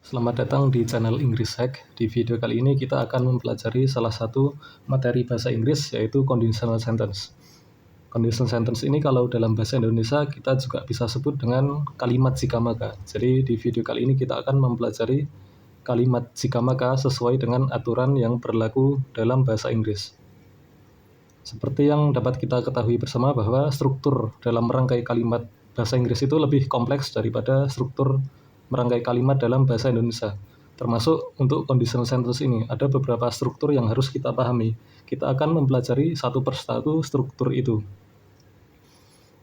Selamat datang di channel Inggris Hack. Di video kali ini kita akan mempelajari salah satu materi bahasa Inggris, yaitu conditional sentence. Conditional sentence ini kalau dalam bahasa Indonesia kita juga bisa sebut dengan kalimat jika maka. Jadi di video kali ini kita akan mempelajari kalimat jika maka sesuai dengan aturan yang berlaku dalam bahasa Inggris. Seperti yang dapat kita ketahui bersama bahwa struktur dalam merangkai kalimat bahasa Inggris itu lebih kompleks daripada struktur merangkai kalimat dalam bahasa Indonesia. Termasuk untuk conditional sentence ini, ada beberapa struktur yang harus kita pahami. Kita akan mempelajari satu persatu struktur itu.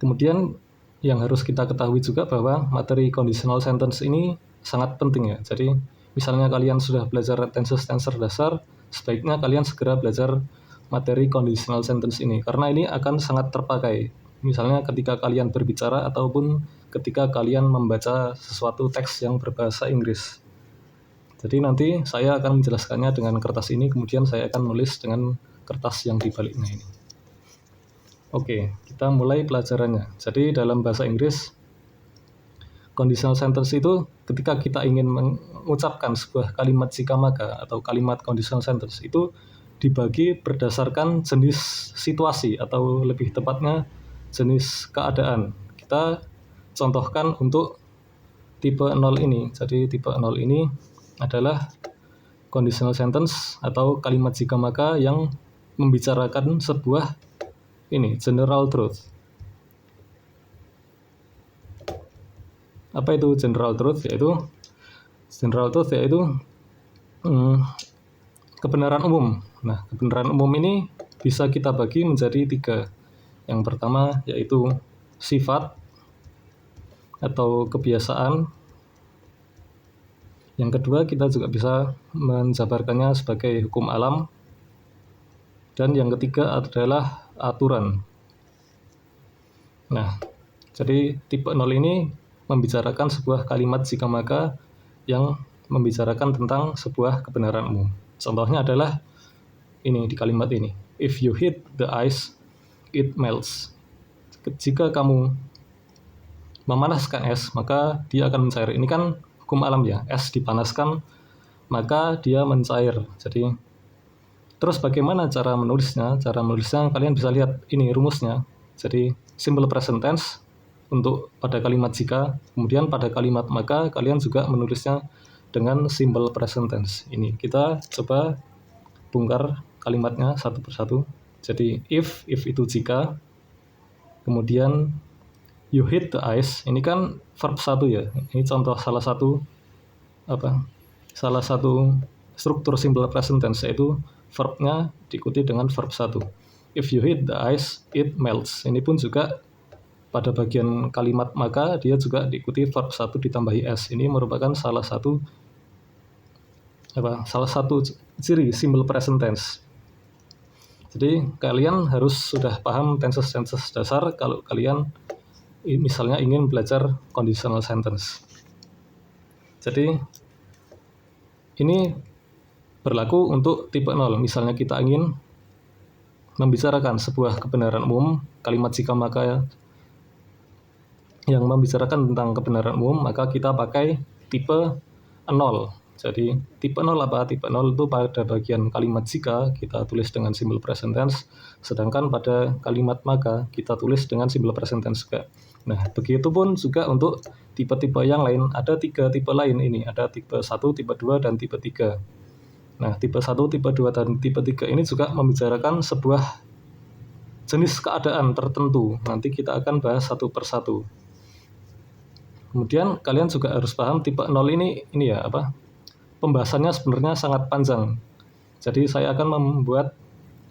Kemudian yang harus kita ketahui juga bahwa materi conditional sentence ini sangat penting ya. Jadi misalnya kalian sudah belajar tenses-tenser dasar, sebaiknya kalian segera belajar materi conditional sentence ini, karena ini akan sangat terpakai. Misalnya ketika kalian berbicara ataupun ketika kalian membaca sesuatu teks yang berbahasa Inggris. Jadi nanti saya akan menjelaskannya dengan kertas ini, kemudian saya akan menulis dengan kertas yang di baliknya ini. Oke, kita mulai pelajarannya. Jadi dalam bahasa Inggris, conditional sentence itu ketika kita ingin mengucapkan sebuah kalimat jika maka atau kalimat conditional sentence itu dibagi berdasarkan jenis situasi atau lebih tepatnya jenis keadaan. Kita contohkan untuk tipe 0 ini. Jadi tipe 0 ini adalah conditional sentence atau kalimat jika maka yang membicarakan sebuah general truth. Apa itu general truth? General truth yaitu kebenaran umum. Nah, kebenaran umum ini bisa kita bagi menjadi 3. Yang pertama yaitu sifat atau kebiasaan. Yang kedua kita juga bisa menjabarkannya sebagai hukum alam. Dan yang ketiga adalah aturan. Nah, jadi tipe 0 ini membicarakan sebuah kalimat jika maka yang membicarakan tentang sebuah kebenaran umum. Contohnya adalah ini di kalimat ini. If you hit the ice, it melts. Jika kamu memanaskan es, maka dia akan mencair. Ini kan hukum alam ya. Es dipanaskan, maka dia mencair. Jadi terus bagaimana cara menulisnya? Cara menulisnya kalian bisa lihat ini rumusnya. Jadi simple present tense untuk pada kalimat jika, kemudian pada kalimat maka kalian juga menulisnya dengan simple present tense. Ini kita coba bongkar kalimatnya satu persatu. Jadi if itu jika, kemudian you hit the ice, ini kan verb 1 ya. Ini contoh salah satu struktur simple present tense, yaitu verbnya diikuti dengan verb 1. If you hit the ice, it melts. Ini pun juga pada bagian kalimat maka dia juga diikuti verb 1 ditambahi s. Ini merupakan salah satu ciri simple present tense. Jadi kalian harus sudah paham tenses-tenses dasar kalau kalian misalnya ingin belajar conditional sentence. Jadi ini berlaku untuk tipe 0. Misalnya kita ingin membicarakan sebuah kebenaran umum, kalimat jika maka yang membicarakan tentang kebenaran umum, maka kita pakai tipe 0. Jadi tipe 0 apa? Tipe 0 itu pada bagian kalimat jika kita tulis dengan simple present tense, sedangkan pada kalimat maka kita tulis dengan simple present tense juga. Nah, begitu pun juga untuk tipe-tipe yang lain. Ada 3 tipe lain ini. Ada tipe 1, tipe 2, dan tipe 3. Nah, tipe 1, tipe 2, dan tipe 3 ini juga membicarakan sebuah jenis keadaan tertentu. Nanti kita akan bahas satu persatu. Kemudian kalian juga harus paham tipe 0 ini pembahasannya sebenarnya sangat panjang. Jadi saya akan membuat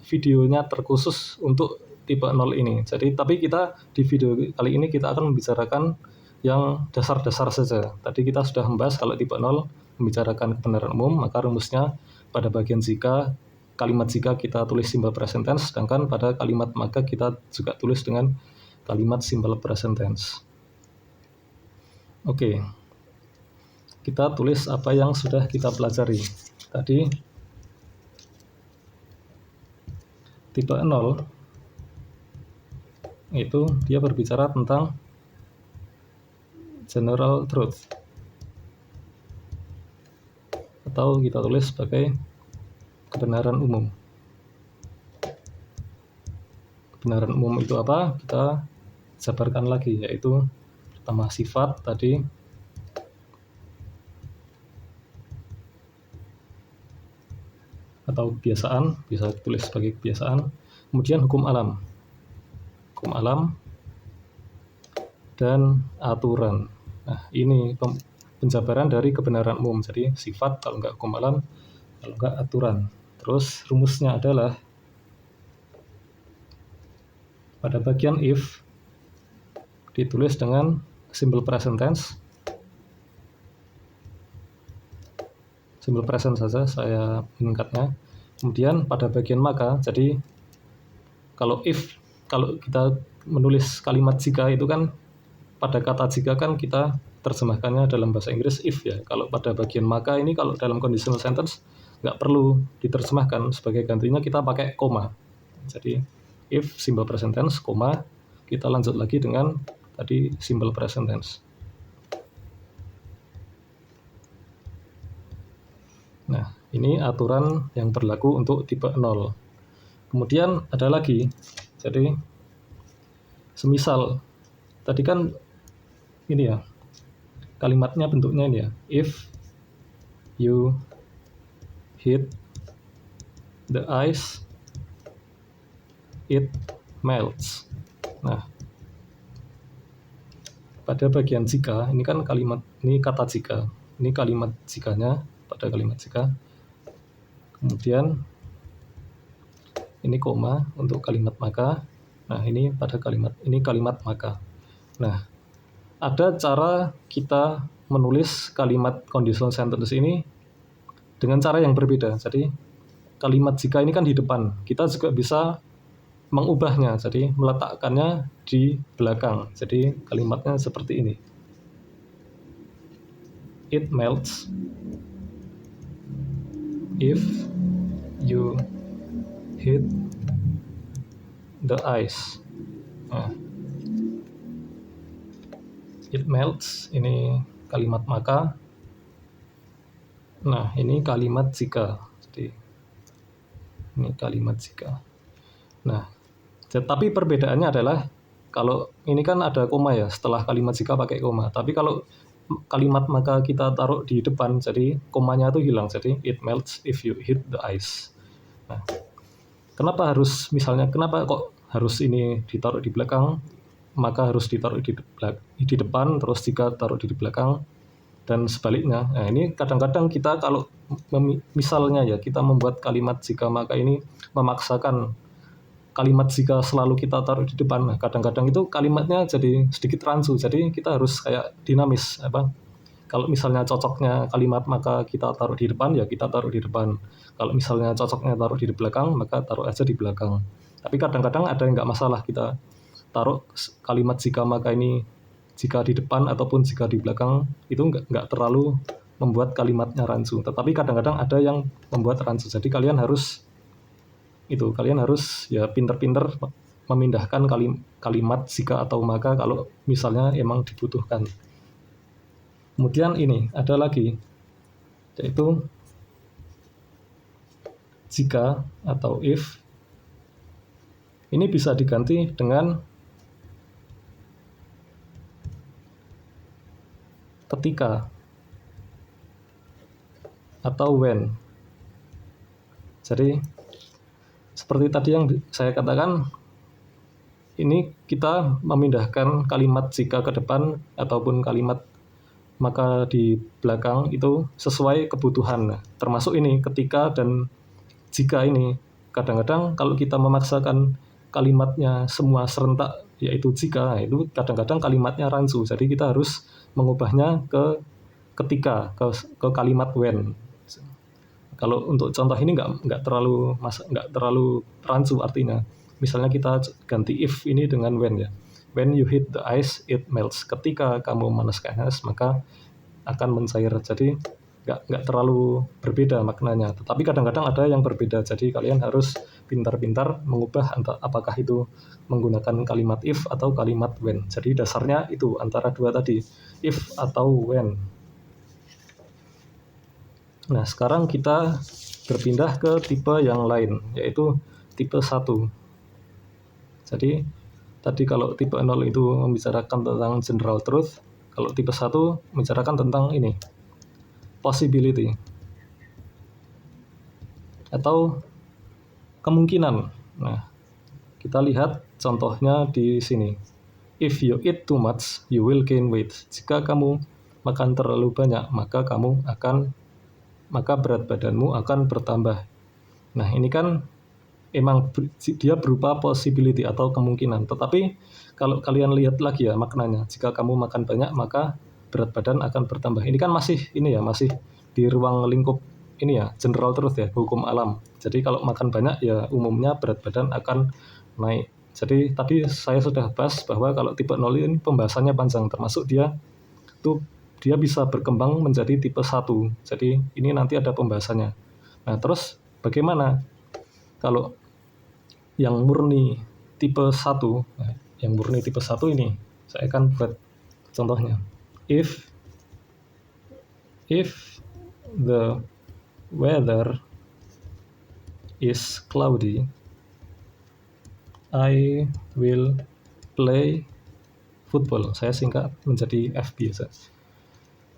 videonya terkhusus untuk tipe 0 ini. Jadi tapi kita di video kali ini kita akan membicarakan yang dasar-dasar saja. Tadi kita sudah membahas kalau tipe 0 membicarakan kebenaran umum, maka rumusnya pada bagian jika, kalimat jika kita tulis simple present tense, sedangkan pada kalimat maka kita juga tulis dengan kalimat simple present tense. Oke. Kita tulis apa yang sudah kita pelajari. Tadi tipe 0 itu dia berbicara tentang general truth. atau kita tulis sebagai kebenaran umum. Kebenaran umum itu apa? Kita jabarkan lagi, yaitu pertama sifat tadi, atau kebiasaan, bisa ditulis sebagai kebiasaan. Kemudian hukum alam dan aturan. Nah, ini penjabaran dari kebenaran umum. Jadi sifat kalau enggak hukum alam, kalau enggak aturan. Terus rumusnya adalah pada bagian if ditulis dengan simple present tense. Simple present saja saya meningkatnya. Kemudian pada bagian maka, jadi kalau kita menulis kalimat jika itu kan pada kata jika kan kita terjemahkannya dalam bahasa Inggris if ya. Kalau pada bagian maka ini kalau dalam conditional sentence nggak perlu diterjemahkan, sebagai gantinya kita pakai koma. Jadi if simple present tense, koma, kita lanjut lagi dengan tadi simple present tense. Nah, ini aturan yang berlaku untuk tipe 0. Kemudian ada lagi, jadi semisal tadi kan ini ya, kalimatnya bentuknya ini ya, if you hit the ice, it melts. Nah, pada bagian jika, ini kan kalimat, ini kata jika, ini kalimat jikanya, pada kalimat jika. Kemudian ini koma untuk kalimat maka. Nah, ini pada kalimat, ini kalimat maka. Nah, ada cara kita menulis kalimat conditional sentence ini dengan cara yang berbeda. Jadi kalimat jika ini kan di depan, kita juga bisa mengubahnya, jadi meletakkannya di belakang. Jadi kalimatnya seperti ini. It melts if you hit the ice. Nah, it melts, ini kalimat maka. Nah, ini kalimat jika. Jadi ini kalimat jika. Nah, tapi perbedaannya adalah kalau ini kan ada koma ya, setelah kalimat jika pakai koma. Tapi kalau kalimat maka kita taruh di depan, jadi komanya itu hilang. Jadi it melts if you hit the ice. Nah, kenapa kok harus ini ditaruh di belakang, maka harus ditaruh di depan, terus jika taruh di belakang, dan sebaliknya. Nah, ini kadang-kadang kita kalau misalnya ya, kita membuat kalimat jika maka ini memaksakan kalimat jika selalu kita taruh di depan. Nah, kadang-kadang itu kalimatnya jadi sedikit rancu, jadi kita harus kayak dinamis. Kalau misalnya cocoknya kalimat maka kita taruh di depan, ya kita taruh di depan. Kalau misalnya cocoknya taruh di belakang, maka taruh aja di belakang. Tapi kadang-kadang ada yang nggak masalah, kita taruh kalimat jika maka ini jika di depan ataupun jika di belakang, itu nggak terlalu membuat kalimatnya rancu. Tetapi kadang-kadang ada yang membuat rancu, jadi kalian harus ya pinter-pinter memindahkan kalimat jika atau maka kalau misalnya emang dibutuhkan. Kemudian ini ada lagi, yaitu jika atau if. Ini bisa diganti dengan ketika atau when. Jadi seperti tadi yang saya katakan, ini kita memindahkan kalimat jika ke depan ataupun kalimat maka di belakang itu sesuai kebutuhan. Nah, termasuk ini ketika dan jika ini. Kadang-kadang kalau kita memaksakan kalimatnya semua serentak, yaitu jika, itu kadang-kadang kalimatnya rancu. Jadi kita harus mengubahnya ke ketika, ke kalimat when. Kalau untuk contoh ini nggak terlalu rancu artinya. Misalnya kita ganti if ini dengan when ya. When you hit the ice, it melts. Ketika kamu memanaskan es, maka akan mencair. Jadi nggak terlalu berbeda maknanya. Tetapi kadang-kadang ada yang berbeda. Jadi kalian harus pintar-pintar mengubah apakah itu menggunakan kalimat if atau kalimat when. Jadi dasarnya itu antara dua tadi, if atau when. Nah, sekarang kita berpindah ke tipe yang lain, yaitu tipe 1. Jadi, tadi kalau tipe 0 itu membicarakan tentang general truth, kalau tipe 1 membicarakan tentang ini, possibility, atau kemungkinan. Nah, kita lihat contohnya di sini. If you eat too much, you will gain weight. Jika kamu makan terlalu banyak, maka berat badanmu akan bertambah. Nah, ini kan emang dia berupa possibility atau kemungkinan. Tetapi kalau kalian lihat lagi ya maknanya, jika kamu makan banyak maka berat badan akan bertambah. Ini kan masih di ruang lingkup ini ya, general truth ya, hukum alam. Jadi kalau makan banyak ya umumnya berat badan akan naik. Jadi tadi saya sudah bahas bahwa kalau tipe 0 ini pembahasannya panjang, termasuk dia bisa berkembang menjadi tipe 1. Jadi ini nanti ada pembahasannya. Nah, terus bagaimana kalau yang murni tipe 1? Nah, yang murni tipe 1 ini saya akan buat contohnya. If the weather is cloudy, I will play football. Saya singkat menjadi F biasa.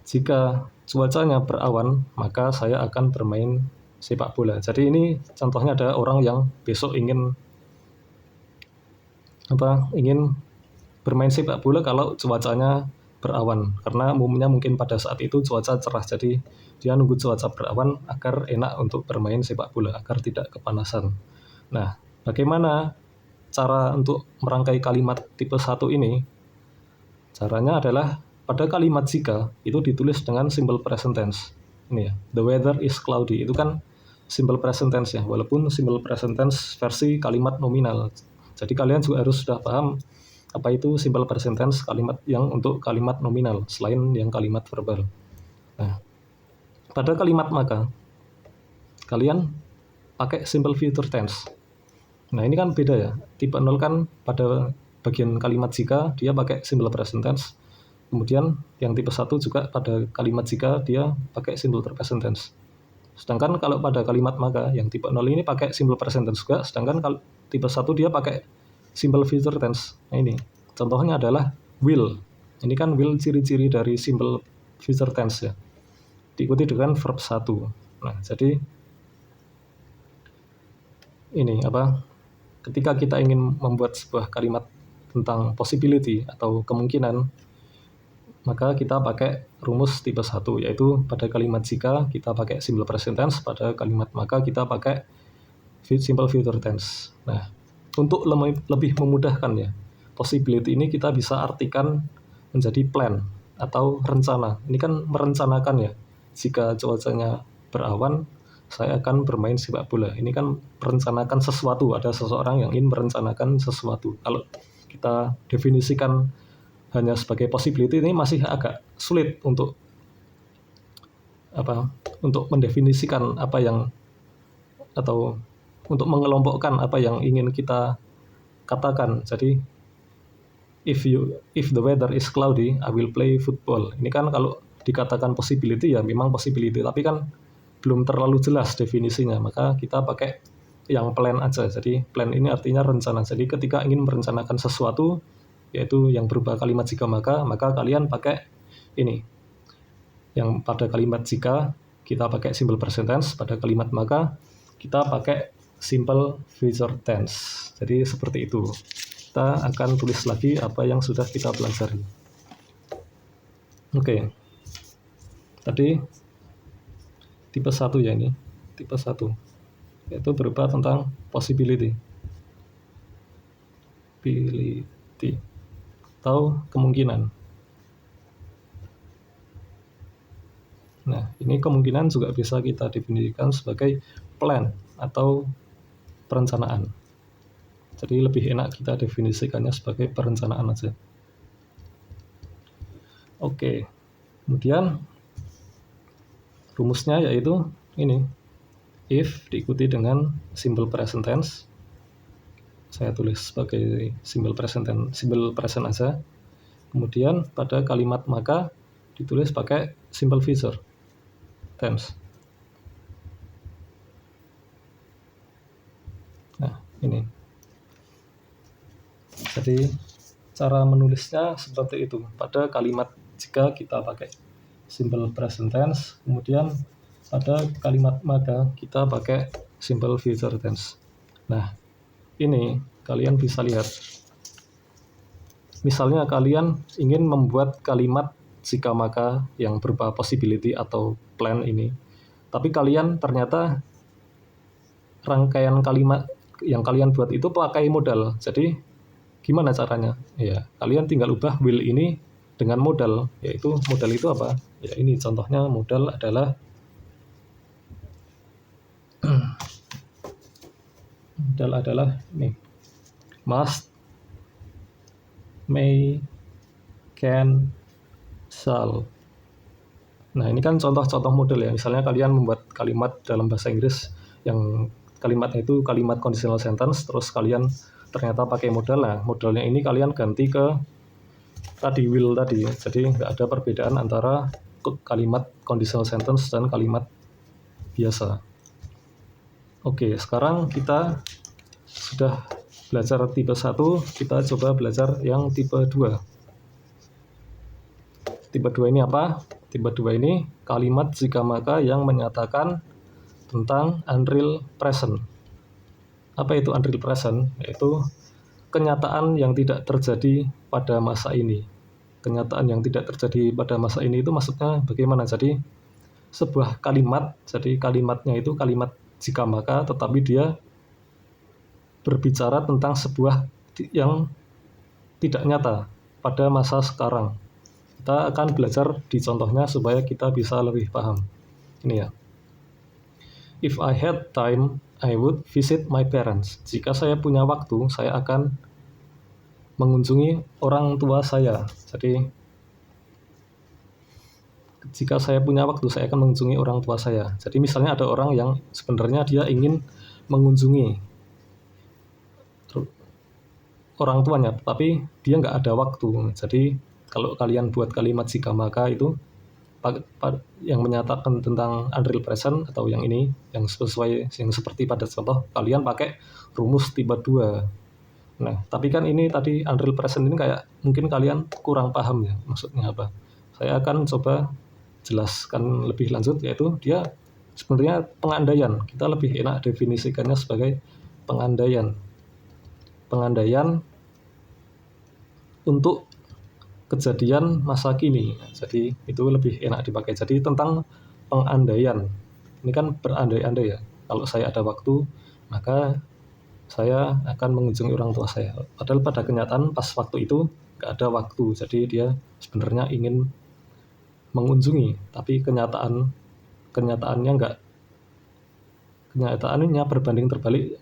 Jika cuacanya berawan, maka saya akan bermain sepak bola. Jadi ini contohnya ada orang yang besok ingin bermain sepak bola kalau cuacanya berawan. Karena umumnya mungkin pada saat itu cuaca cerah. Jadi dia nunggu cuaca berawan agar enak untuk bermain sepak bola, agar tidak kepanasan. Nah, bagaimana cara untuk merangkai kalimat tipe 1 ini? Caranya adalah pada kalimat jika itu ditulis dengan simple present tense. Ini ya, the weather is cloudy. Itu kan simple present tense ya, walaupun simple present tense versi kalimat nominal. Jadi kalian juga harus sudah paham apa itu simple present tense kalimat yang untuk kalimat nominal selain yang kalimat verbal. Nah, pada kalimat maka kalian pakai simple future tense. Nah, ini kan beda ya. Tipe 0 kan pada bagian kalimat jika dia pakai simple present tense. Kemudian yang tipe 1 juga pada kalimat jika dia pakai simple present tense. Sedangkan kalau pada kalimat maka yang tipe 0 ini pakai simple present tense juga, sedangkan kalau tipe 1 dia pakai simple future tense. Nah, ini contohnya adalah will. Ini kan will ciri-ciri dari simple future tense ya. Diikuti dengan verb 1. Nah, jadi ini ketika kita ingin membuat sebuah kalimat tentang possibility atau kemungkinan, maka kita pakai rumus tipe 1, yaitu pada kalimat jika kita pakai simple present tense, pada kalimat maka kita pakai simple future tense. Nah, untuk lebih memudahkan ya, possibility ini kita bisa artikan menjadi plan atau rencana. Ini kan merencanakan ya, jika cuacanya berawan, saya akan bermain sepak bola. Ini kan merencanakan sesuatu, ada seseorang yang ingin merencanakan sesuatu. Kalau kita definisikan hanya sebagai possibility, ini masih agak sulit untuk mendefinisikan atau untuk mengelompokkan apa yang ingin kita katakan. Jadi if the weather is cloudy, I will play football. Ini kan kalau dikatakan possibility ya memang possibility, tapi kan belum terlalu jelas definisinya, maka kita pakai yang plan aja. Jadi plan ini artinya rencana. Jadi ketika ingin merencanakan sesuatu, yaitu yang berupa kalimat jika maka kalian pakai ini. Yang pada kalimat jika kita pakai simple present tense, pada kalimat maka kita pakai simple future tense. Jadi seperti itu. Kita akan tulis lagi apa yang sudah kita pelajari. Oke. Tadi tipe 1 ya ini. Tipe 1. Yaitu berupa tentang possibility. Atau kemungkinan. Nah, ini kemungkinan juga bisa kita definisikan sebagai plan atau perencanaan. Jadi lebih enak kita definisikannya sebagai perencanaan aja. Oke. Kemudian rumusnya yaitu ini. If diikuti dengan simple present tense. Saya tulis sebagai simple present aja. Kemudian pada kalimat maka ditulis pakai simple future tense. Jadi cara menulisnya seperti itu. Pada kalimat jika kita pakai simple present tense, kemudian pada kalimat maka kita pakai simple future tense. Nah, ini kalian bisa lihat. Misalnya kalian ingin membuat kalimat jika maka yang berupa possibility atau plan ini, tapi kalian ternyata rangkaian kalimat yang kalian buat itu pakai modal. Jadi gimana caranya? Ya, kalian tinggal ubah will ini dengan modal, yaitu modal itu apa? Ya ini contohnya modal adalah ini must, may, can, shall. Nah, ini kan contoh-contoh model ya. Misalnya kalian membuat kalimat dalam bahasa Inggris yang kalimatnya itu kalimat conditional sentence, terus kalian ternyata pakai modal. Nah, modalnya ini kalian ganti ke tadi will tadi. Jadi nggak ada perbedaan antara kalimat conditional sentence dan kalimat biasa. Oke, sekarang kita sudah belajar tipe 1, kita coba belajar yang tipe 2. Tipe 2 ini apa? Tipe 2 ini kalimat jika maka yang menyatakan tentang unreal present. Apa itu unreal present? Yaitu kenyataan yang tidak terjadi pada masa ini. Kenyataan yang tidak terjadi pada masa ini itu maksudnya bagaimana? Jadi sebuah kalimat, jadi kalimatnya itu kalimat jika maka, tetapi dia berbicara tentang sebuah yang tidak nyata pada masa sekarang. Kita akan belajar di contohnya supaya kita bisa lebih paham. Ini ya. If I had time, I would visit my parents. Jika saya punya waktu, saya akan mengunjungi orang tua saya. Jadi, jika saya punya waktu, saya akan mengunjungi orang tua saya. Jadi, misalnya ada orang yang sebenarnya dia ingin mengunjungi orang tuanya, tapi dia nggak ada waktu. Jadi, kalau kalian buat kalimat jika maka itu yang menyatakan tentang unreal present atau yang ini yang sesuai yang seperti pada contoh kalian pakai rumus tipe 2. Nah, tapi kan ini tadi unreal present ini kayak mungkin kalian kurang paham ya maksudnya apa. Saya akan coba jelaskan lebih lanjut, yaitu dia sebenarnya pengandaian. Kita lebih enak definisikannya sebagai pengandaian untuk kejadian masa kini. Jadi itu lebih enak dipakai. Jadi tentang pengandaian. Ini kan berandai-andai ya. Kalau saya ada waktu, maka saya akan mengunjungi orang tua saya. Padahal pada kenyataan pas waktu itu nggak ada waktu. Jadi dia sebenarnya ingin mengunjungi, tapi kenyataannya berbanding terbalik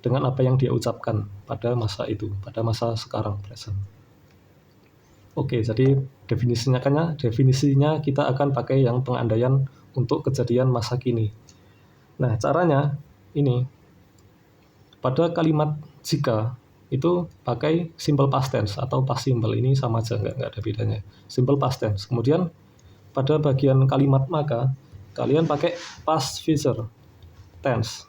dengan apa yang dia ucapkan pada masa itu, pada masa sekarang present. Oke, jadi definisinya kita akan pakai yang pengandaian untuk kejadian masa kini. Nah, caranya ini pada kalimat jika itu pakai simple past tense atau past simple, ini sama aja, nggak ada bedanya. Simple past tense. Kemudian pada bagian kalimat maka kalian pakai past future tense.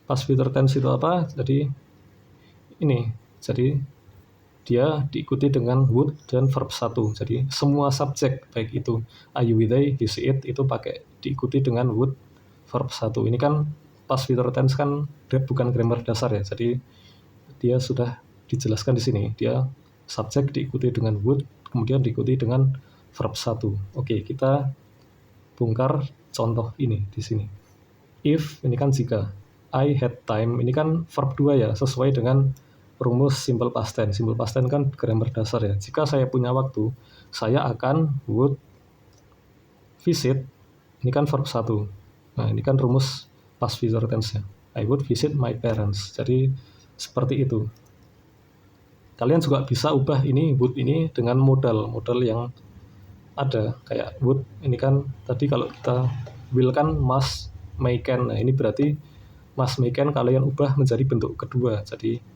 Past future tense itu apa? Jadi ini, jadi dia diikuti dengan would dan verb 1. Jadi semua subjek baik itu I, you, we, they, he, she, it itu pakai diikuti dengan would verb 1. Ini kan past future tense kan bukan grammar dasar ya. Jadi dia sudah dijelaskan di sini. Dia subjek diikuti dengan would, kemudian diikuti dengan verb 1. Oke, kita bongkar contoh ini di sini. If ini kan jika. I had time ini kan verb 2 ya, sesuai dengan rumus simple past tense. Simple past tense kan grammar dasar ya. Jika saya punya waktu, saya akan would visit. Ini kan verb 1. Nah, ini kan rumus past future tense ya. I would visit my parents. Jadi seperti itu. Kalian juga bisa ubah ini would ini dengan modal yang ada kayak would. Ini kan tadi kalau kita will kan must, may, can. Nah, ini berarti must, may, can kalian ubah menjadi bentuk kedua. Jadi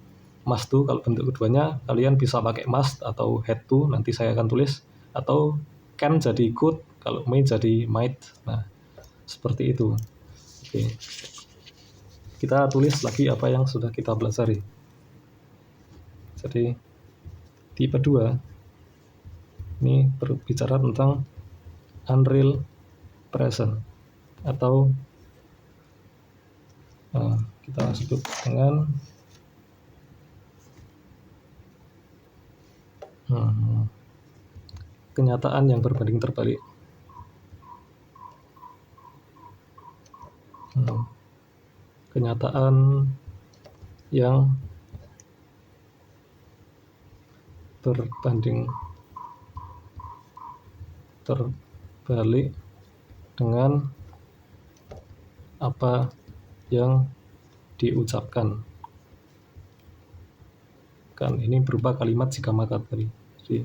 must to kalau bentuk keduanya kalian bisa pakai must atau had to, nanti saya akan tulis, atau can jadi could, kalau may jadi might. Nah, seperti itu. Oke. Kita tulis lagi apa yang sudah kita pelajari. Jadi tipe 2 ini berbicara tentang unreal present atau kita sebut dengan kenyataan yang berbanding terbalik. Kenyataan yang berbanding terbalik dengan apa yang diucapkan. Kan ini berupa kalimat jika maka tadi. Jadi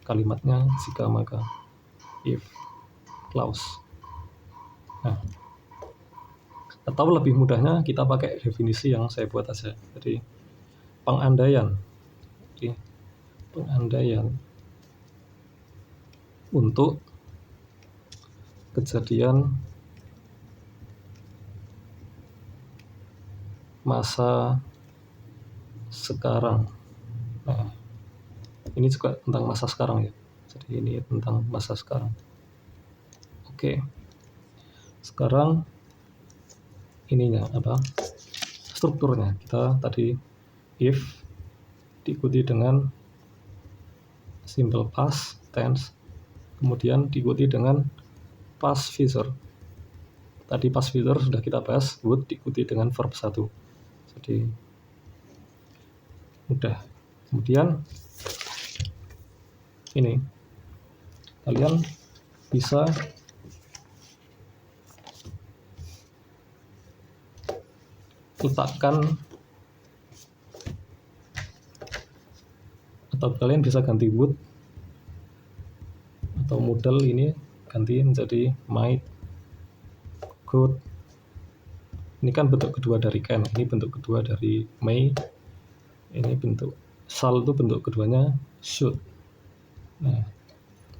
kalimatnya jika maka, if clause. Nah, atau lebih mudahnya kita pakai definisi yang saya buat aja. Jadi pengandaian. Jadi, pengandaian untuk kejadian masa sekarang. Nah, ini juga tentang masa sekarang ya. Jadi ini tentang masa sekarang. Oke. Sekarang ininya apa? Strukturnya kita tadi if diikuti dengan simple past tense, kemudian diikuti dengan past future. Tadi past future sudah kita bahas, would diikuti dengan verb 1. Jadi mudah. Kemudian ini kalian bisa letakkan atau kalian bisa ganti would atau modal ini ganti menjadi might, could. Ini kan bentuk kedua dari can, ini bentuk kedua dari may, ini bentuk shall itu bentuk keduanya should. Nah,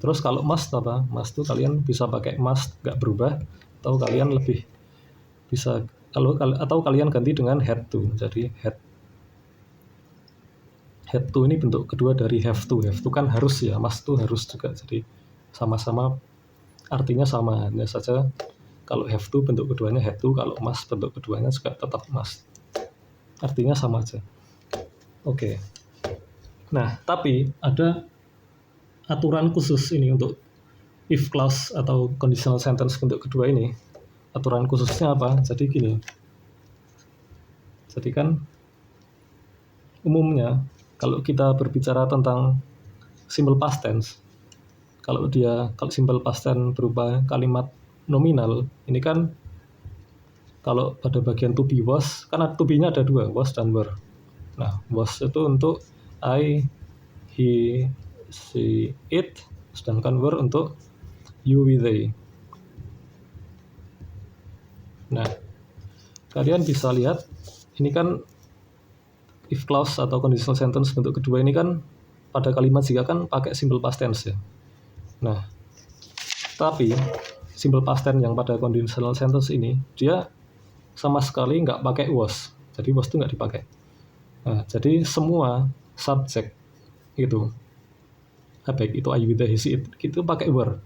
terus kalau must apa? Must itu kalian bisa pakai must nggak berubah, atau kalian lebih bisa atau kalian ganti dengan had to. Jadi had to ini bentuk kedua dari have to. Have to kan harus ya, must itu harus juga. Jadi sama-sama artinya sama, hanya saja kalau have to bentuk keduanya had to, kalau must bentuk keduanya juga tetap must. Artinya sama aja. Oke. Nah, tapi ada aturan khusus ini untuk if clause atau conditional sentence bentuk kedua ini. Aturan khususnya apa? Jadi gini. Jadi kan umumnya kalau kita berbicara tentang simple past tense, kalau simple past tense berupa kalimat nominal, ini kan kalau pada bagian to be was, kan to be-nya ada dua, was dan were. Nah, was itu untuk I, he, she, it, sedangkan were untuk you, we, they. Nah, kalian bisa lihat, ini kan if clause atau conditional sentence bentuk kedua ini kan pada kalimat jika kan pakai simple past tense ya. Nah, tapi simple past tense yang pada conditional sentence ini dia sama sekali nggak pakai was. Jadi was itu nggak dipakai. Nah, jadi semua subjek itu, baik itu I, we, they, he, she, it, itu pakai were.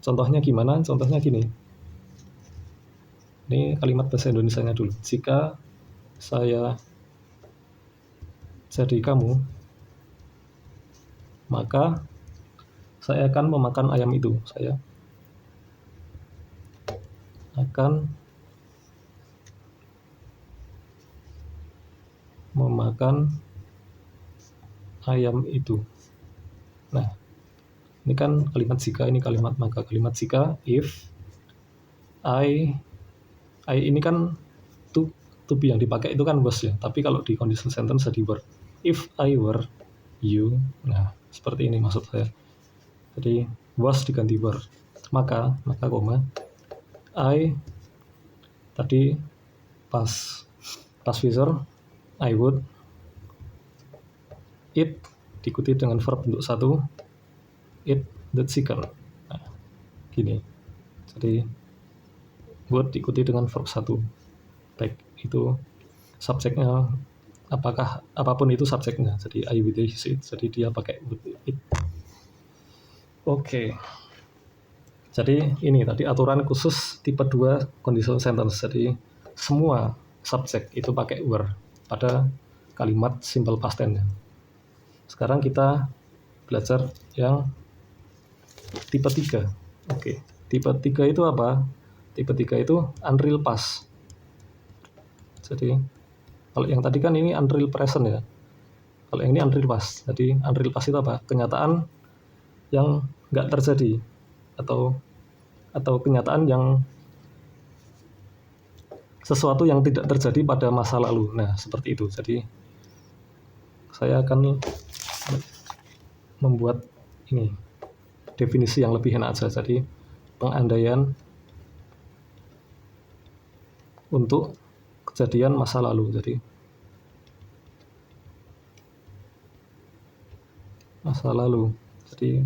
Contohnya gimana? Contohnya gini. Ini kalimat bahasa Indonesianya dulu. Jika saya jadi kamu, maka saya akan memakan ayam itu. Saya akan memakan ayam itu. Nah, ini kan kalimat jika, ini kalimat maka. Kalimat jika, if, I ini kan to be yang dipakai itu kan was ya. Tapi kalau di conditional sentence jadi were. If I were you, nah seperti ini maksud saya. Jadi was diganti were. Maka koma I tadi past future I would, it diikuti dengan verb bentuk 1, it the chicken. Nah, gini. Jadi would diikuti dengan verb 1. Baik itu subjeknya apakah apapun itu subjeknya. Jadi I would use it. Jadi dia pakai would it. Oke. Jadi ini tadi aturan khusus tipe 2 conditional sentence. Jadi semua subjek itu pakai were pada kalimat simple past tense. Sekarang kita belajar yang tipe 3. Oke. Tipe 3 itu apa? Tipe 3 itu unreal past. Jadi kalau yang tadi kan ini unreal present ya. Kalau yang ini unreal past. Jadi unreal past itu apa? Kenyataan yang nggak terjadi atau kenyataan yang sesuatu yang tidak terjadi pada masa lalu. Nah, seperti itu. Jadi saya akan membuat ini definisi yang lebih enak saja. Jadi pengandaian untuk kejadian masa lalu. Jadi masa lalu. Jadi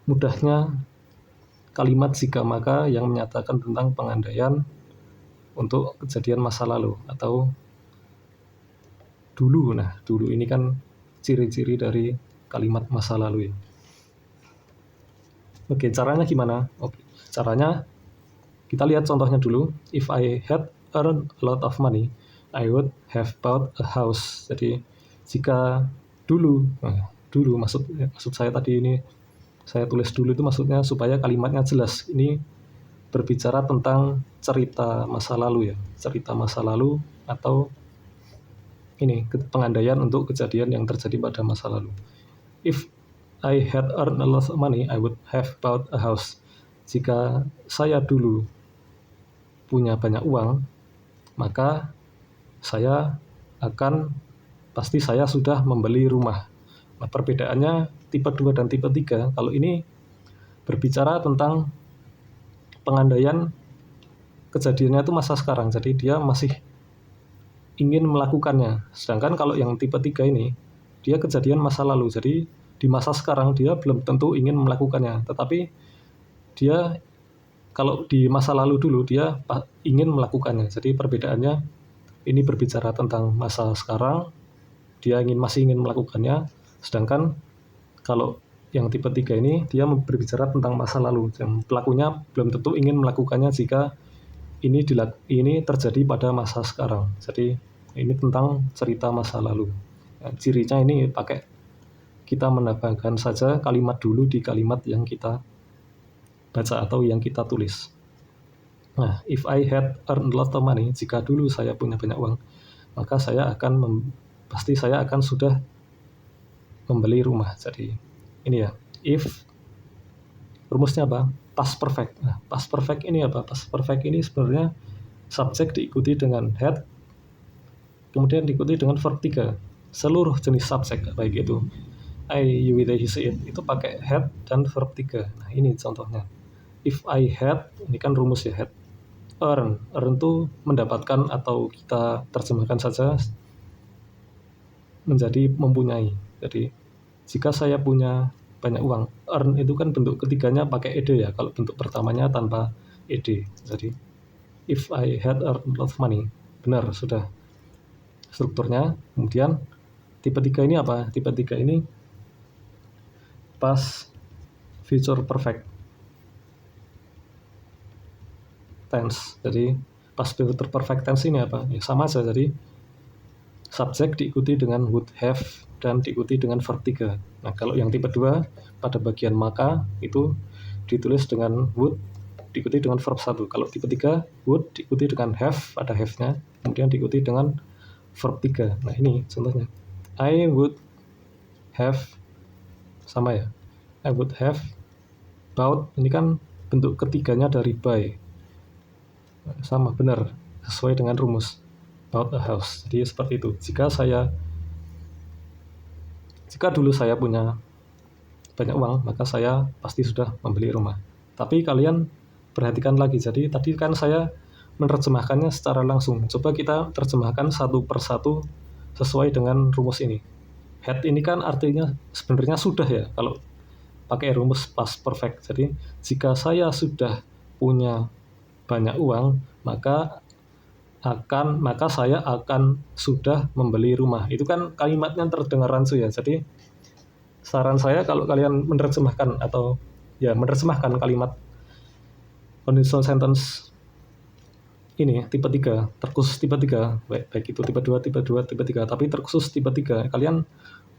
mudahnya kalimat jika maka yang menyatakan tentang pengandaian untuk kejadian masa lalu atau dulu. Nah, dulu ini kan ciri-ciri dari kalimat masa lalu ya. Oke, caranya gimana? Oke, caranya kita lihat contohnya dulu. If I had earned a lot of money, I would have bought a house. Jadi jika dulu, dulu maksud saya tadi ini saya tulis dulu itu maksudnya supaya kalimatnya jelas. Ini berbicara tentang cerita masa lalu ya, cerita masa lalu atau ini pengandaian untuk kejadian yang terjadi pada masa lalu. If I had earned a lot of money, I would have bought a house. Jika saya dulu punya banyak uang, maka saya pasti saya sudah membeli rumah. Nah, perbedaannya tipe 2 dan tipe 3, kalau ini berbicara tentang pengandaian kejadiannya itu masa sekarang, jadi dia masih ingin melakukannya. Sedangkan kalau yang tipe 3 ini, dia kejadian masa lalu, jadi di masa sekarang dia belum tentu ingin melakukannya, tetapi dia kalau di masa lalu dulu dia ingin melakukannya. Jadi perbedaannya ini berbicara tentang masa sekarang, dia masih ingin melakukannya, sedangkan kalau yang tipe 3 ini dia berbicara tentang masa lalu, dan pelakunya belum tentu ingin melakukannya jika ini terjadi pada masa sekarang. Jadi ini tentang cerita masa lalu. Nah, cirinya ini kita menambahkan saja kalimat dulu di kalimat yang kita baca atau yang kita tulis. Nah, if I had earned a lot of money, jika dulu saya punya banyak uang, maka pasti saya akan sudah membeli rumah. Jadi ini ya, if rumusnya apa? Past perfect. Nah, past perfect ini apa? Past perfect ini sebenarnya subjek diikuti dengan had, kemudian diikuti dengan verb 3. Seluruh jenis subjek baik itu I, you, they, he, it itu pakai had dan verb 3. Nah, ini contohnya. If I had, ini kan rumus ya, had. Earn itu mendapatkan atau kita terjemahkan saja menjadi mempunyai. Jadi jika saya punya banyak uang, earn itu kan bentuk ketiganya pakai ed ya, kalau bentuk pertamanya tanpa ed. Jadi if I had earned a lot of money, benar sudah strukturnya. Kemudian tipe 3 ini apa? Tipe 3 ini past future perfect tense. Jadi past future perfect tense ini apa? Ya sama saja. Jadi subjek diikuti dengan would have dan diikuti dengan verb 3. Nah, kalau yang tipe 2 pada bagian maka itu ditulis dengan would diikuti dengan verb 1. Kalau tipe 3 would diikuti dengan have, ada have-nya, kemudian diikuti dengan verb 3. Nah, ini contohnya. I would have, sama ya, I would have bought, ini kan bentuk ketiganya dari buy, sama benar sesuai dengan rumus bought a house. Jadi seperti itu. Jika dulu saya punya banyak uang, maka saya pasti sudah membeli rumah. Tapi kalian perhatikan lagi. Jadi tadi kan saya menerjemahkannya secara langsung. Coba kita terjemahkan satu persatu sesuai dengan rumus ini. Had ini kan artinya sebenarnya sudah ya, kalau pakai rumus past perfect. Jadi jika saya sudah punya banyak uang, maka maka saya akan sudah membeli rumah. Itu kan kalimatnya terdengar rancu ya. Jadi saran saya kalau kalian menerjemahkan atau ya menerjemahkan kalimat conditional sentence ini tipe 3, terkhusus tipe 3, baik itu tipe 2, tipe 2, tipe 3, tapi terkhusus tipe 3. Kalian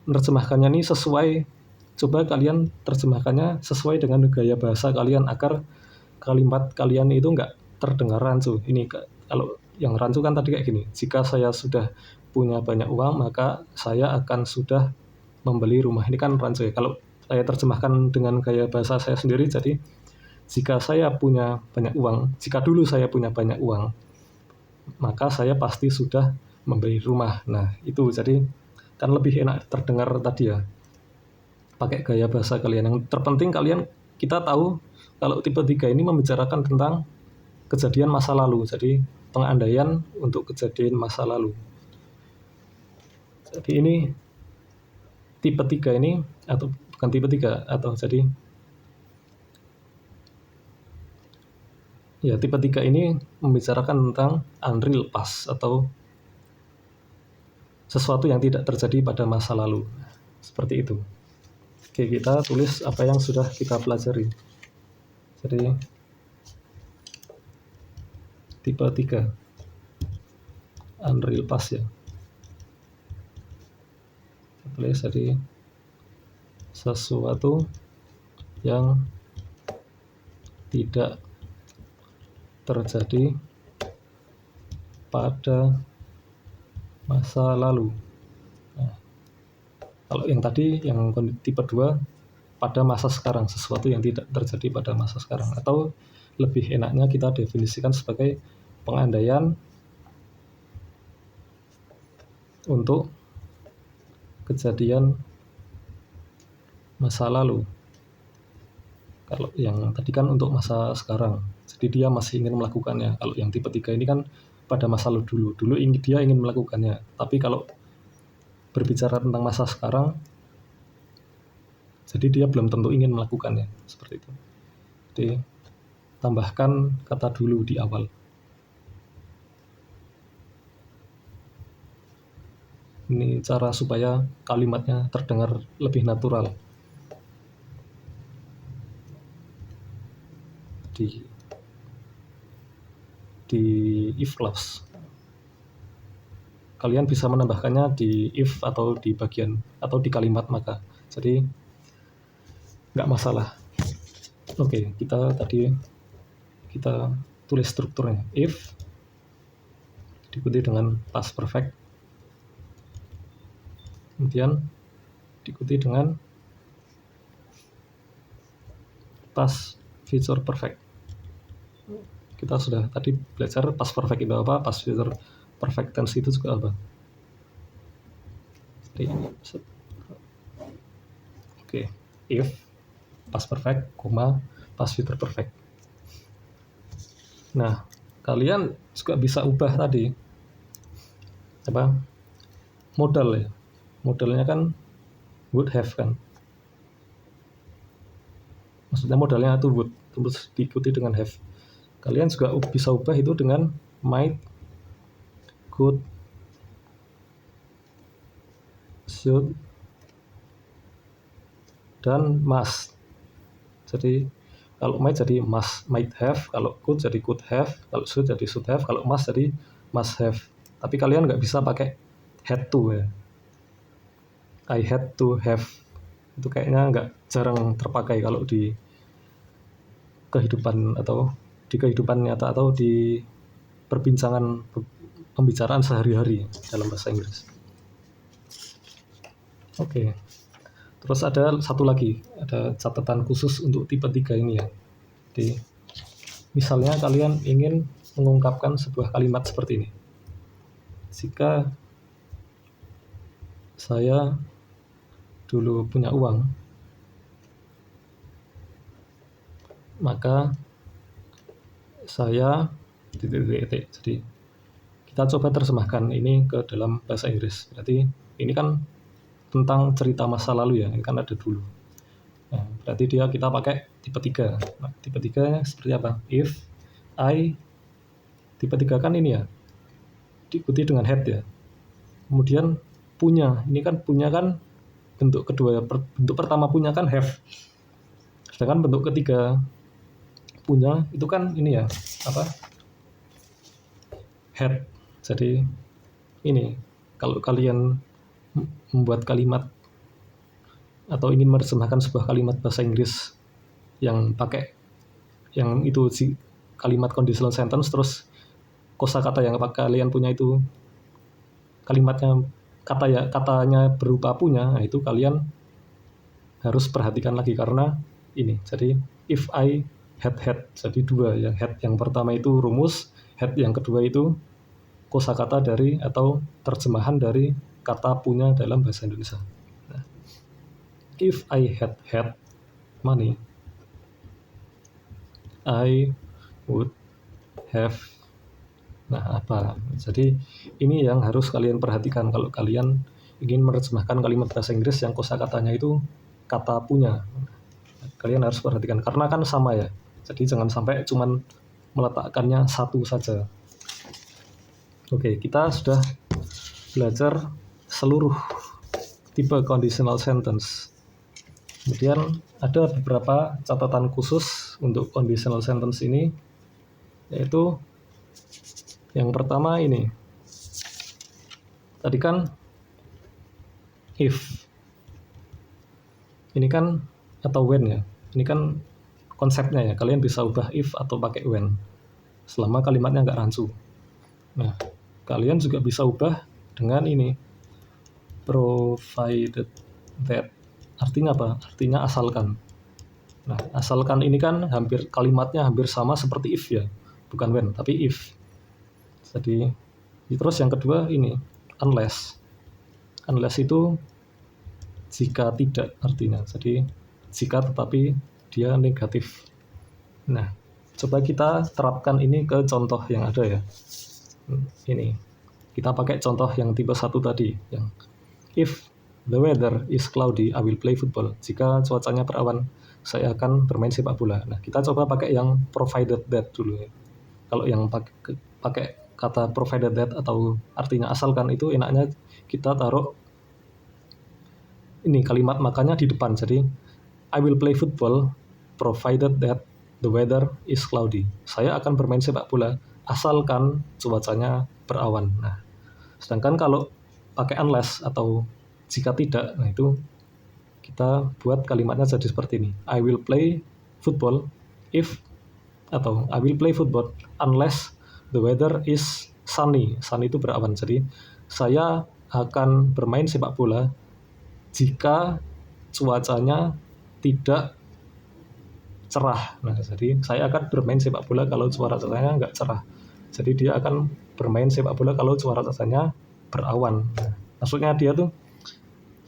menerjemahkannya ini coba kalian terjemahkannya sesuai dengan gaya bahasa kalian agar kalimat kalian itu nggak terdengar rancu. Ini kalau yang rancu kan tadi kayak gini, jika saya sudah punya banyak uang, maka saya akan sudah membeli rumah. Ini kan rancu ya. Kalau saya terjemahkan dengan gaya bahasa saya sendiri, jadi jika dulu saya punya banyak uang, maka saya pasti sudah membeli rumah. Nah, itu jadi kan lebih enak terdengar tadi ya, pakai gaya bahasa kalian. Yang terpenting kita tahu kalau tipe 3 ini membicarakan tentang kejadian masa lalu. Jadi pengandaian untuk kejadian masa lalu. Jadi ini tipe 3 ini, atau bukan tipe 3, atau jadi ya tipe 3 ini membicarakan tentang unreal past atau sesuatu yang tidak terjadi pada masa lalu. Seperti itu. Oke, kita tulis apa yang sudah kita pelajari. Jadi tipe 3 unreal past ya. Kita tulis jadi sesuatu yang tidak terjadi pada masa lalu. Nah, kalau yang tadi, yang tipe 2, pada masa sekarang, sesuatu yang tidak terjadi pada masa sekarang. Atau lebih enaknya kita definisikan sebagai pengandaian untuk kejadian masa lalu. Kalau yang tadi kan untuk masa sekarang, jadi dia masih ingin melakukannya. Kalau yang tipe 3 ini kan pada masa lalu dulu dia ingin melakukannya. Tapi kalau berbicara tentang masa sekarang, jadi dia belum tentu ingin melakukannya. Seperti itu. Jadi tambahkan kata dulu di awal. Ini cara supaya kalimatnya terdengar lebih natural. Di if clause. Kalian bisa menambahkannya di if atau di bagian atau di kalimat maka. Jadi nggak masalah. Oke, kita tulis strukturnya. If diikuti dengan past perfect, kemudian diikuti dengan past future perfect. Kita sudah tadi belajar past perfect itu apa, past future perfect tense itu juga apa. Oke, if past perfect, past future perfect. Nah, kalian juga bisa ubah tadi apa modal ya. Modalnya kan would have kan. Maksudnya modalnya itu would, terus diikuti dengan have. Kalian juga bisa ubah itu dengan might, could, should, dan must. Jadi kalau might jadi might have, kalau could jadi could have, kalau should jadi should have, kalau must jadi must have. Tapi kalian nggak bisa pakai had to ya. I had to have. Itu kayaknya jarang terpakai kalau di kehidupan nyata atau di pembicaraan sehari-hari dalam bahasa Inggris. Oke. Terus ada satu lagi, ada catatan khusus untuk tipe 3 ini ya. Jadi, misalnya kalian ingin mengungkapkan sebuah kalimat seperti ini. Jika saya dulu punya uang, maka saya jadi kita coba terjemahkan ini ke dalam bahasa Inggris. Berarti ini kan tentang cerita masa lalu ya, ini kan ada dulu. Nah, berarti kita pakai tipe 3. Nah, tipe 3 seperti apa? If I, tipe 3 kan ini ya, diikuti dengan had ya. Kemudian punya, ini kan punya kan bentuk kedua, bentuk pertama punya kan have. Sedangkan bentuk ketiga punya itu kan ini ya, had. Jadi ini kalau kalian membuat kalimat atau ingin menerjemahkan sebuah kalimat bahasa Inggris yang pakai yang itu kalimat conditional sentence, terus kosakata yang kalian punya itu kalimatnya katanya berupa punya, nah itu kalian harus perhatikan lagi karena ini. Jadi if I had, jadi dua ya, had yang pertama itu rumus, had yang kedua itu kosakata dari atau terjemahan dari kata punya dalam bahasa Indonesia. Nah, if I had money, I would have. Nah, apa? Jadi ini yang harus kalian perhatikan kalau kalian ingin menerjemahkan kalimat bahasa Inggris yang kosakatanya itu kata punya. Kalian harus perhatikan karena kan sama ya. Jadi jangan sampai cuman meletakkannya satu saja. Oke, kita sudah belajar seluruh tipe conditional sentence. Kemudian ada beberapa catatan khusus untuk conditional sentence ini, yaitu yang pertama ini. Tadi kan if. Ini kan atau when ya. Ini kan konsepnya ya. Kalian bisa ubah if atau pakai when. Selama kalimatnya nggak rancu. Nah, kalian juga bisa ubah dengan ini. Provided that. Artinya apa? Artinya asalkan. Nah, asalkan ini kan kalimatnya hampir sama seperti if ya. Bukan when, tapi if. Jadi, terus yang kedua ini, unless. Unless itu jika tidak artinya. Jadi, jika tetapi dia negatif. Nah, coba kita terapkan ini ke contoh yang ada ya. Ini, kita pakai contoh yang tipe 1 tadi. Yang if the weather is cloudy, I will play football. Jika cuacanya berawan, saya akan bermain sepak bola. Nah, kita coba pakai yang provided that dulu ya. Kalau yang pakai kata provided that atau artinya asalkan itu enaknya kita taruh ini kalimat makanya di depan. Jadi I will play football provided that the weather is cloudy. Saya akan bermain sepak bola asalkan cuacanya berawan. Nah, sedangkan kalau pakai unless atau jika tidak, nah itu kita buat kalimatnya jadi seperti ini. I will play football if atau I will play football unless the weather is sunny. Sunny itu berawan. Jadi saya akan bermain sepak bola jika cuacanya tidak cerah. Nah, jadi saya akan bermain sepak bola kalau cuacanya nggak cerah. Jadi dia akan bermain sepak bola kalau cuacanya berawan. Nah, maksudnya dia tuh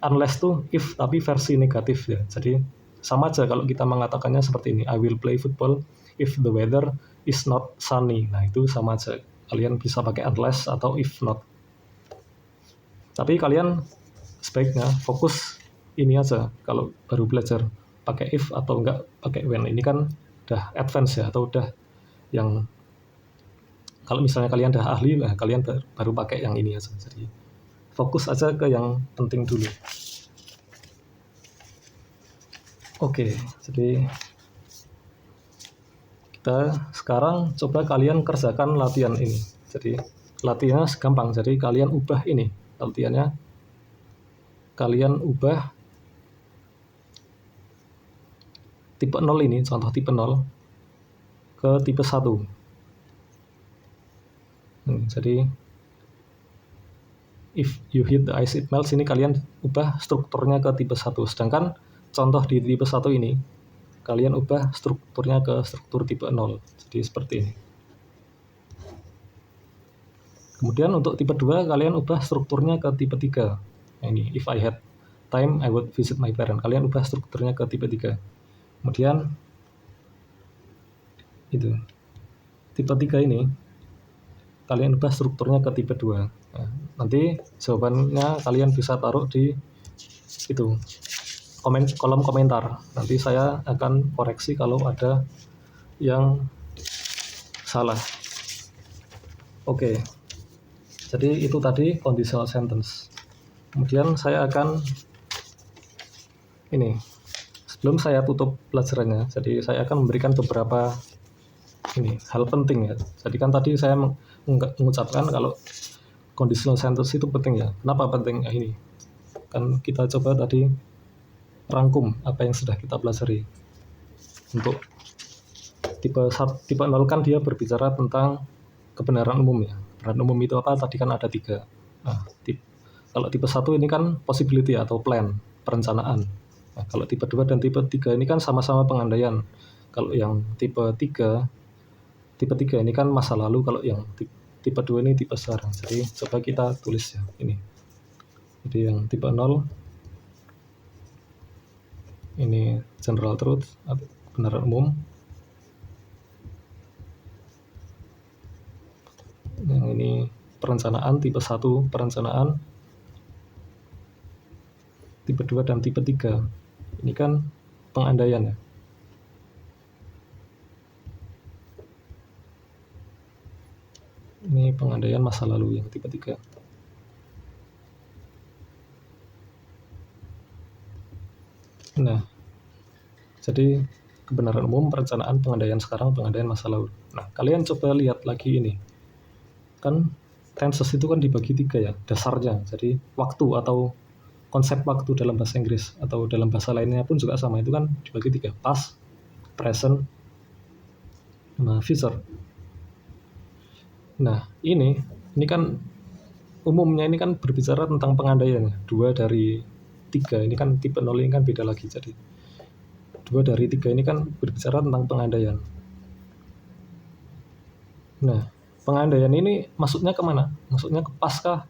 unless tuh if tapi versi negatif ya. Jadi sama aja kalau kita mengatakannya seperti ini. I will play football if the weather is not sunny. Nah, itu sama aja. Kalian bisa pakai unless atau if not. Tapi kalian sebaiknya fokus ini aja kalau baru belajar pakai if atau enggak pakai when. Ini kan udah advance ya, atau udah yang kalau misalnya kalian udah ahli, nah kalian baru pakai yang ini aja. Jadi fokus aja ke yang penting dulu. Oke, jadi kita sekarang coba kalian kerjakan latihan ini. Jadi latihannya gampang. Jadi kalian ubah ini latihannya. Kalian ubah tipe 0 ini, contoh tipe 0 ke tipe 1. Jadi if you hit the ice it melts, ini kalian ubah strukturnya ke tipe 1. Sedangkan contoh di tipe 1 ini kalian ubah strukturnya ke struktur tipe 0. Jadi seperti ini. Kemudian untuk tipe 2 kalian ubah strukturnya ke tipe 3. Nah, ini if I had time I would visit my parents. Kalian ubah strukturnya ke tipe 3. Kemudian itu tipe 3 ini kalian ubah strukturnya ke tipe 2. Nah, nanti jawabannya kalian bisa taruh di itu kolom komentar. Nanti saya akan koreksi kalau ada yang salah. Oke. Jadi itu tadi conditional sentence. Kemudian saya akan sebelum saya tutup pelajarannya, jadi saya akan memberikan beberapa hal penting ya. Jadi kan tadi saya mengucapkan kalau conditional sentence itu penting ya. Kenapa penting? Ini kan kita coba tadi rangkum apa yang sudah kita pelajari. Untuk tipe 0 kan dia berbicara tentang kebenaran umum ya. Kebenaran umum itu apa? Tadi kan ada 3. Nah, kalau tipe 1 ini kan possibility atau plan, perencanaan. Nah, kalau tipe 2 dan tipe 3 ini kan sama-sama pengandaian. Kalau yang tipe 3 ini kan masa lalu, kalau yang tipe 2 ini tipe sekarang. Jadi coba kita tulis ya ini. Jadi yang tipe 0 ini general truth, kebenaran umum. Yang ini perencanaan, tipe 1 perencanaan. Tipe 2 dan tipe 3 ini kan pengandaian ya. Ini pengandaian masa lalu yang tipe 3. Nah, jadi kebenaran umum, perencanaan, pengandaian sekarang, pengandaian masa lalu. Nah, kalian coba lihat lagi ini. Kan tenses itu kan dibagi 3 ya, dasarnya. Jadi waktu atau konsep waktu dalam bahasa Inggris atau dalam bahasa lainnya pun juga sama, itu kan dibagi 3, past, present, future. Nah, ini kan umumnya ini kan berbicara tentang pengandaian ya. 2 dari 3 ini kan tipe 0 ini kan beda lagi. Jadi 2 dari 3 ini kan berbicara tentang pengandaian. Nah, pengandaian ini maksudnya kemana? Maksudnya ke past kah?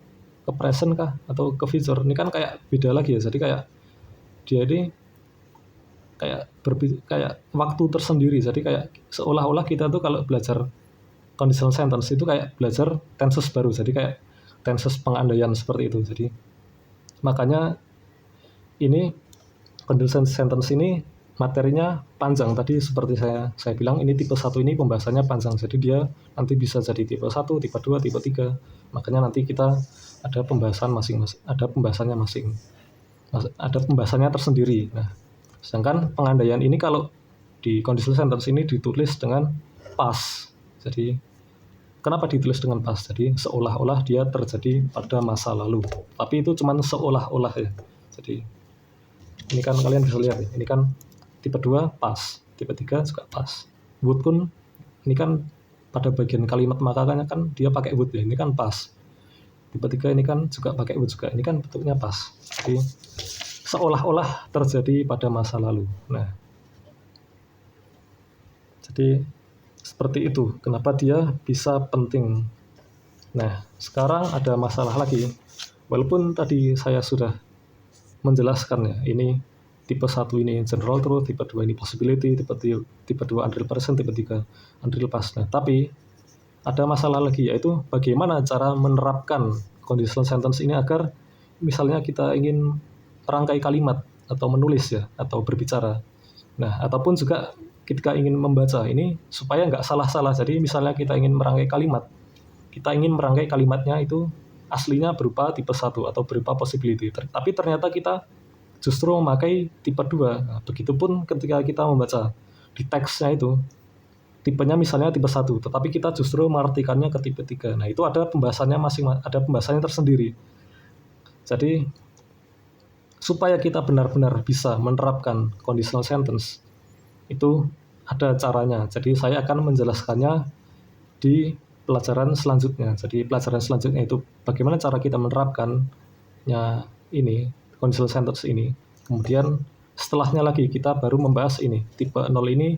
Ke present kah? Atau ke future? Ini kan kayak beda lagi ya. Jadi kayak dia ini kayak waktu tersendiri. Jadi kayak seolah-olah kita tuh kalau belajar conditional sentence itu kayak belajar tenses baru. Jadi kayak tenses pengandaian seperti itu. Jadi makanya ini conditional sentence ini materinya panjang. Tadi seperti saya bilang, ini tipe 1 ini pembahasannya panjang. Jadi dia nanti bisa jadi tipe 1, tipe 2, tipe 3. Makanya nanti kita ada pembahasan masing-masing, ada pembahasannya tersendiri. Nah, sedangkan pengandaian ini kalau di conditional sentence ini ditulis dengan past. Jadi kenapa ditulis dengan past? Jadi seolah-olah dia terjadi pada masa lalu. Tapi itu cuma seolah-olah ya. Jadi ini kan kalian bisa lihat ya, ini kan tipe 2 past, tipe 3 juga past. Would pun ini kan pada bagian kalimat makanya kan dia pakai would ya, ini kan past. Tipe 3 ini kan juga pakai would juga, ini kan bentuknya past. Jadi seolah-olah terjadi pada masa lalu. Nah, jadi seperti itu kenapa dia bisa penting. Nah, sekarang ada masalah lagi. Walaupun tadi saya sudah menjelaskan ya, ini tipe 1 ini general truth, tipe 2 ini possibility, tipe 2 unreal present, tipe 3 unreal past. Nah, tapi ada masalah lagi, yaitu bagaimana cara menerapkan conditional sentence ini agar misalnya kita ingin merangkai kalimat atau menulis ya, atau berbicara. Nah, ataupun juga ketika ingin membaca ini supaya nggak salah-salah. Jadi misalnya kita ingin merangkai kalimatnya itu aslinya berupa tipe 1 atau berupa possibility. Tapi ternyata kita justru memakai tipe 2. Nah, begitupun ketika kita membaca di teksnya itu, tipenya misalnya tipe 1, tetapi kita justru mengartikannya ke tipe 3. Nah, itu ada pembahasannya ada pembahasannya tersendiri. Jadi, supaya kita benar-benar bisa menerapkan conditional sentence, itu ada caranya. Jadi, saya akan menjelaskannya di pelajaran selanjutnya. Jadi pelajaran selanjutnya itu bagaimana cara kita menerapkannya ini, conditional sentence ini. Kemudian setelahnya lagi kita baru membahas ini, tipe 0 ini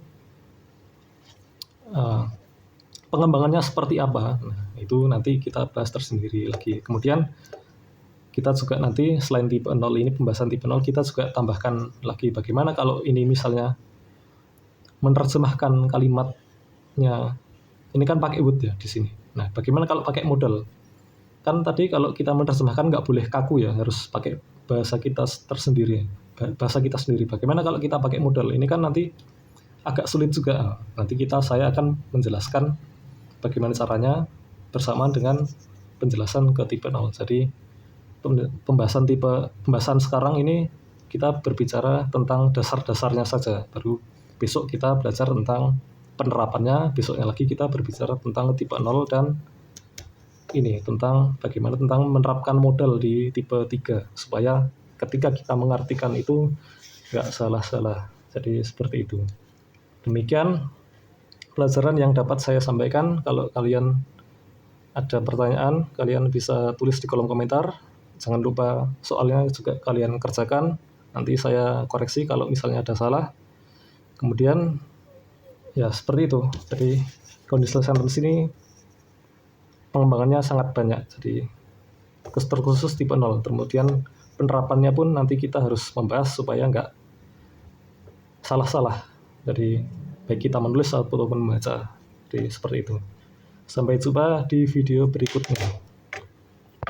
pengembangannya seperti apa. Nah, itu nanti kita bahas tersendiri lagi. Kemudian kita juga nanti selain tipe 0 ini, pembahasan tipe 0, kita juga tambahkan lagi bagaimana kalau ini misalnya menerjemahkan kalimatnya. Ini kan pakai would ya di sini. Nah, bagaimana kalau pakai modal? Kan tadi kalau kita menerjemahkan nggak boleh kaku ya, harus pakai bahasa kita tersendiri. Bahasa kita sendiri. Bagaimana kalau kita pakai modal? Ini kan nanti agak sulit juga. Nanti saya akan menjelaskan bagaimana caranya bersamaan dengan penjelasan ke tipe 0. Jadi pembahasan sekarang ini kita berbicara tentang dasar-dasarnya saja. Baru besok kita belajar tentang penerapannya, besoknya lagi kita berbicara tentang tipe 0 dan ini tentang bagaimana tentang menerapkan modal di tipe 3 supaya ketika kita mengartikan itu nggak salah-salah. Jadi seperti itu. Demikian pelajaran yang dapat saya sampaikan. Kalau kalian ada pertanyaan, kalian bisa tulis di kolom komentar. Jangan lupa soalnya juga kalian kerjakan. Nanti saya koreksi kalau misalnya ada salah. Kemudian ya seperti itu. Jadi conditional sentence ini pengembangannya sangat banyak. Jadi terkhusus tipe 0. Kemudian penerapannya pun nanti kita harus membahas supaya nggak salah-salah. Jadi baik kita menulis ataupun membaca. Jadi seperti itu. Sampai jumpa di video berikutnya.